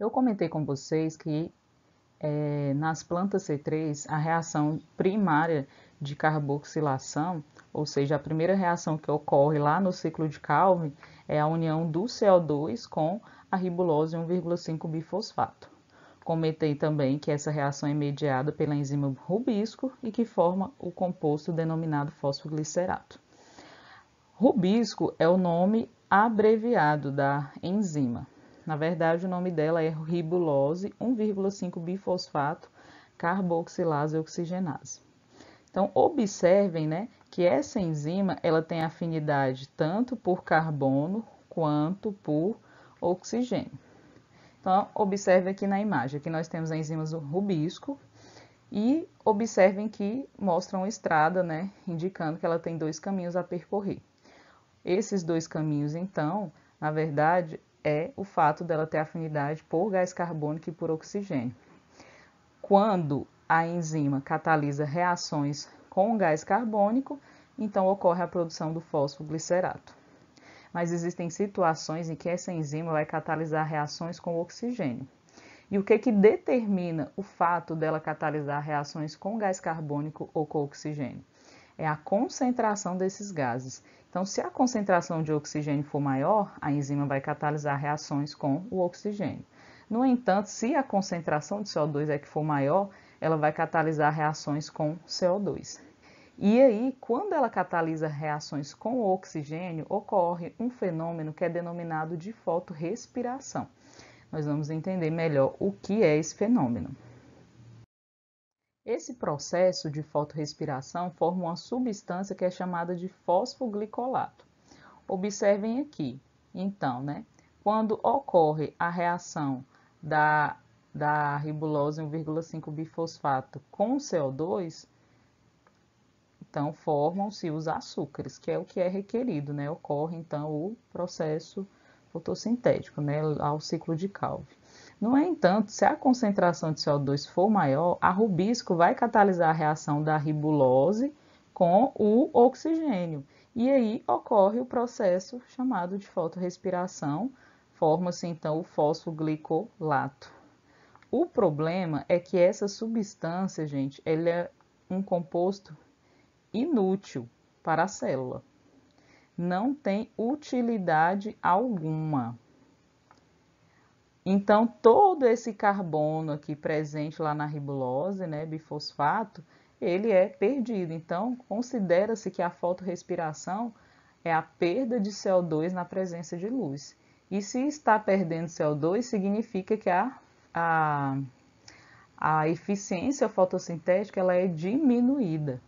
Eu comentei com vocês que nas plantas C3, a reação primária de carboxilação, ou seja, a primeira reação que ocorre lá no ciclo de Calvin, é a união do CO2 com a ribulose 1,5-bifosfato. Comentei também que essa reação é mediada pela enzima rubisco e que forma o composto denominado fosfoglicerato. Rubisco é o nome abreviado da enzima. Na verdade, o nome dela é ribulose 1,5-bifosfato carboxilase oxigenase. Então, observem, né, que essa enzima ela tem afinidade tanto por carbono quanto por oxigênio. Então, observe aqui na imagem, aqui nós temos a enzima rubisco e observem que mostra uma estrada, né, indicando que ela tem dois caminhos a percorrer. Esses dois caminhos, então, na verdade, é o fato dela ter afinidade por gás carbônico e por oxigênio. Quando a enzima catalisa reações com gás carbônico, então ocorre a produção do fosfoglicerato. Mas existem situações em que essa enzima vai catalisar reações com oxigênio. E o que determina o fato dela catalisar reações com gás carbônico ou com oxigênio? É a concentração desses gases. Então, se a concentração de oxigênio for maior, a enzima vai catalisar reações com o oxigênio. No entanto, se a concentração de CO2 é que for maior, ela vai catalisar reações com CO2. E aí, quando ela catalisa reações com o oxigênio, ocorre um fenômeno que é denominado de fotorrespiração. Nós vamos entender melhor o que é esse fenômeno. Esse processo de fotorrespiração forma uma substância que é chamada de fosfoglicolato. Observem aqui, então, né, quando ocorre a reação da ribulose 1,5-bifosfato com CO2, então formam-se os açúcares, que é o que é requerido, né? Ocorre então o processo fotossintético, né, ao ciclo de Calvin. No entanto, se a concentração de CO2 for maior, a rubisco vai catalisar a reação da ribulose com o oxigênio. E aí ocorre o processo chamado de fotorrespiração, forma-se então o fosfoglicolato. O problema é que essa substância, gente, ele é um composto inútil para a célula. Não tem utilidade alguma. Então, todo esse carbono aqui presente lá na ribulose, né, bifosfato, ele é perdido. Então, considera-se que a fotorrespiração é a perda de CO2 na presença de luz. E se está perdendo CO2, significa que a eficiência fotossintética ela é diminuída.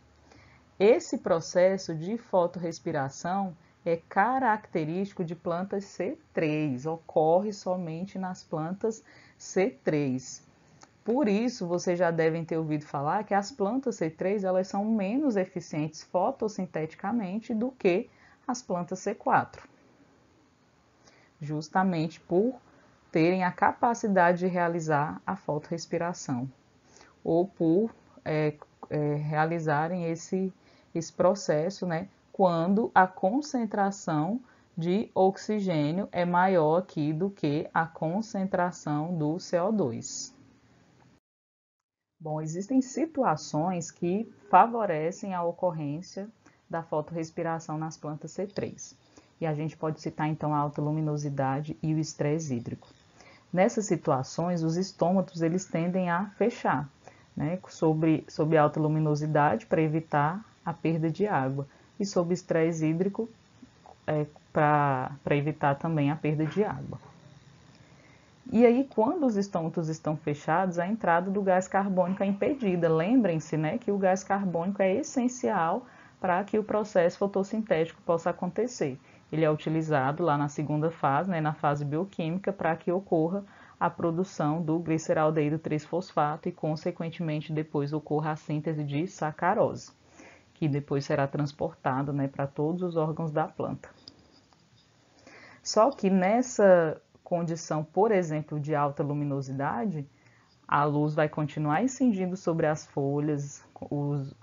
Esse processo de fotorrespiração é característico de plantas C3, ocorre somente nas plantas C3. Por isso, vocês já devem ter ouvido falar que as plantas C3 elas são menos eficientes fotossinteticamente do que as plantas C4, justamente por terem a capacidade de realizar a fotorrespiração ou por realizarem esse processo, né, quando a concentração de oxigênio é maior aqui do que a concentração do CO2. Bom, existem situações que favorecem a ocorrência da fotorrespiração nas plantas C3. E a gente pode citar então a alta luminosidade e o estresse hídrico. Nessas situações, os estômatos eles tendem a fechar, né, sob alta luminosidade para evitar a perda de água e sob estresse hídrico para evitar também a perda de água. E aí, quando os estômatos estão fechados, a entrada do gás carbônico é impedida. Lembrem-se, né, que o gás carbônico é essencial para que o processo fotossintético possa acontecer. Ele é utilizado lá na segunda fase, né, na fase bioquímica, para que ocorra a produção do gliceraldeído 3-fosfato e, consequentemente, depois ocorra a síntese de sacarose, que depois será transportado, né, para todos os órgãos da planta. Só que nessa condição, por exemplo, de alta luminosidade, a luz vai continuar incidindo sobre as folhas,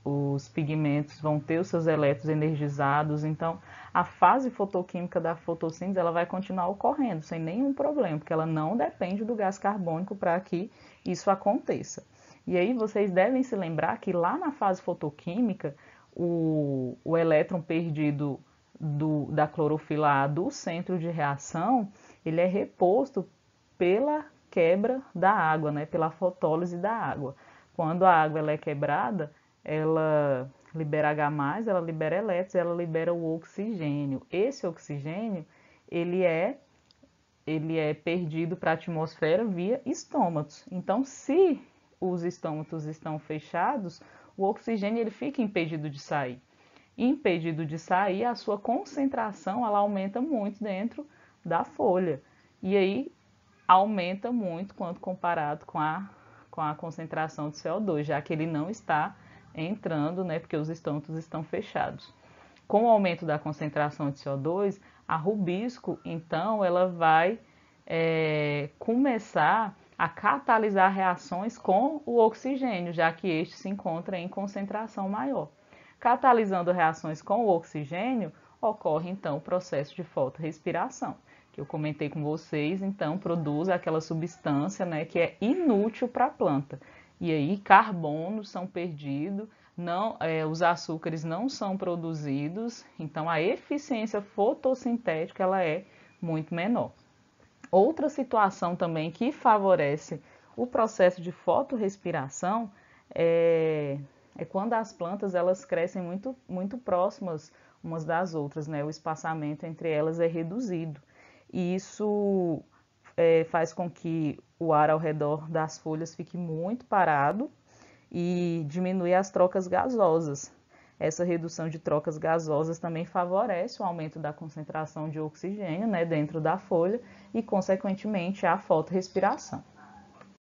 os pigmentos vão ter os seus elétrons energizados, então a fase fotoquímica da fotossíntese ela vai continuar ocorrendo sem nenhum problema, porque ela não depende do gás carbônico para que isso aconteça. E aí vocês devem se lembrar que lá na fase fotoquímica, o elétron perdido da clorofila A do centro de reação, ele é reposto pela quebra da água, né, pela fotólise da água. Quando a água ela é quebrada, ela libera H+, ela libera elétrons, ela libera o oxigênio. Esse oxigênio, ele é perdido para a atmosfera via estômatos. Então, se os estômatos estão fechados, o oxigênio ele fica impedido de sair. Impedido de sair, a sua concentração ela aumenta muito dentro da folha. E aí aumenta muito quando comparado com a concentração de CO2, já que ele não está entrando, né, porque os estômatos estão fechados. Com o aumento da concentração de CO2, a rubisco, então, ela vai começar a catalisar reações com o oxigênio, já que este se encontra em concentração maior. Catalisando reações com o oxigênio, ocorre então o processo de fotorrespiração, que eu comentei com vocês, então produz aquela substância, né, que é inútil para a planta. E aí carbonos são perdidos, não, os açúcares não são produzidos, então a eficiência fotossintética ela é muito menor. Outra situação também que favorece o processo de fotorrespiração é quando as plantas elas crescem muito próximas umas das outras, né? O espaçamento entre elas é reduzido. E isso faz com que o ar ao redor das folhas fique muito parado e diminui as trocas gasosas. Essa redução de trocas gasosas também favorece o aumento da concentração de oxigênio, né, dentro da folha e, consequentemente, a fotorrespiração.